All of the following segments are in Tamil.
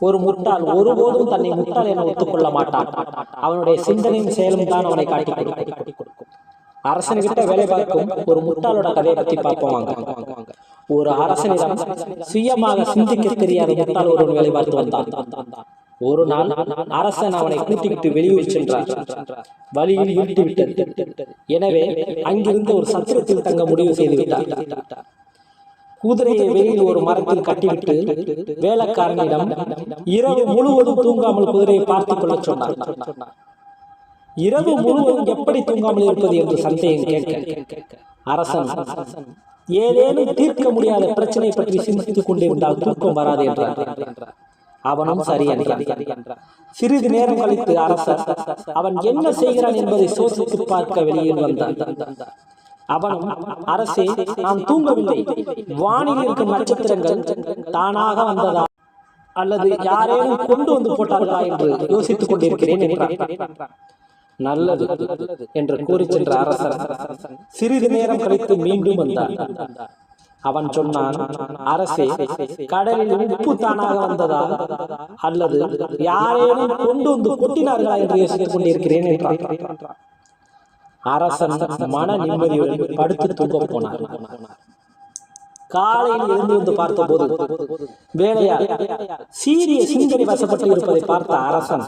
ஒரு முட்டாள் ஒருபோதும் தன்னை முட்டாள் என ஒத்துக்கொள்ள மாட்டான். அவனுடைய சிந்தனையும் செயலும் தான் அவனை காட்டி கொடுக்கும். அரசன்கிட்ட வேலை பார்க்கும் ஒரு முட்டாளோட கதையை பத்தி பார்ப்போம். ஒரு அரசனிடம் சுயமாக சிந்திக்க தெரியாத முட்டாள் ஒரு வேலை பார்த்து வந்தான். ஒரு நாள் அரசன் அவனை கூட்டிவிட்டு வெளியூர் சென்றார். வழியில் இருட்டி விட்டது. எனவே அங்கிருந்து ஒரு சத்திரத்தில் தங்க முடிவு செய்து விட்டார். குதிரையை வெளியில் ஒரு மரத்தில் கட்டிவிட்டு வேலைக்காரனிடம் இரவு முழுவதும் தூங்காமல் குதிரையை பார்த்துக் கொள்ள சொன்னார். இரவு முழுவதும் எப்படி தூங்காமல் இருப்பது என்று சந்தேகம் கேட்க அரசன் ஏதேனும் தீர்க்க முடியாத பிரச்சனை பற்றி சிந்தித்துக் கொண்டிருந்தால் தூக்கம் வராது என்றார். அவனும் சரி என்றான். சிறிது நேரம் கழித்து அரசர் அவன் என்ன செய்கிறான் என்பதை சோசித்து பார்க்க வெளியில் வந்தான். அவனும், அரசே, நான் தூங்கவில்லை. வானில் இருக்கும் நட்சத்திரங்கள் தானாக வந்ததா அல்லது யாரேனும் கொண்டு வந்து போட்டார்களா என்று யோசித்துக் கொண்டிருக்கிறேன் என்றான். நல்லது என்று கூறி சென்ற அரசர் சிறிது நேரம் கழித்து மீண்டும் வந்தான். அவன் சொன்னான், அரசே, கடலில் உப்பு தானாக வந்ததா அல்லது யாரேனும் கொண்டு வந்து கொட்டினார்களா என்று யோசித்துக் கொண்டிருக்கிறேன் என்றான். அரசன் மன நிம்மதியுடன் படுத்து தூங்க போனார். காலையில் எழுந்து வந்து பார்த்த போது வேலையால் சீரிய சிந்தனை வசப்பட்டு இருப்பதை பார்த்த அரசன்,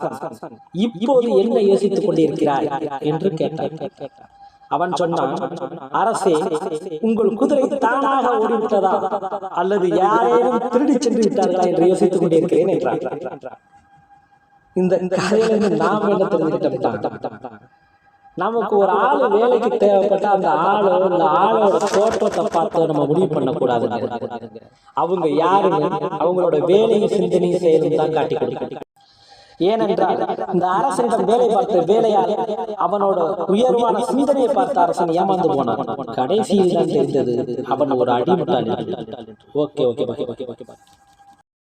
இப்போது என்ன யோசித்துக் கொண்டிருக்கிறாய் என்று கேட்டார். அவன் சொன்னான், அரசே, உங்கள் குதிரை தானாக ஓடிவிட்டதா அல்லது யாரேனும் திருடி சென்று விட்டார்களா என்று யோசித்துக் கொண்டிருக்கிறேன் என்றார். இந்த கதையிலிருந்து நாம் என்ன தெரிஞ்சுக்கிட்டோம்? நமக்கு ஒரு ஆளு வேலைக்கு தேவைப்பட்ட அந்த ஆளோ இல்ல ஆளோட தோற்றத்தை பார்த்து நம்ம முடிவு பண்ணக்கூடாது. அவங்க யாருன்னு அவங்களோட வேலையும் சிந்தனையும் செயலும் தான் காட்டி கொடுக்கும். ஏனென்றால் இந்த அரசனிடம் வேலை பார்த்த வேலையால் அவனோட உயர்வான சிந்தனையை பார்த்த அரசன் ஏமாந்து போனான். கடைசியில் தான் தெரிந்தது அவன் ஒரு அடிமுட்டாள். ஓகே.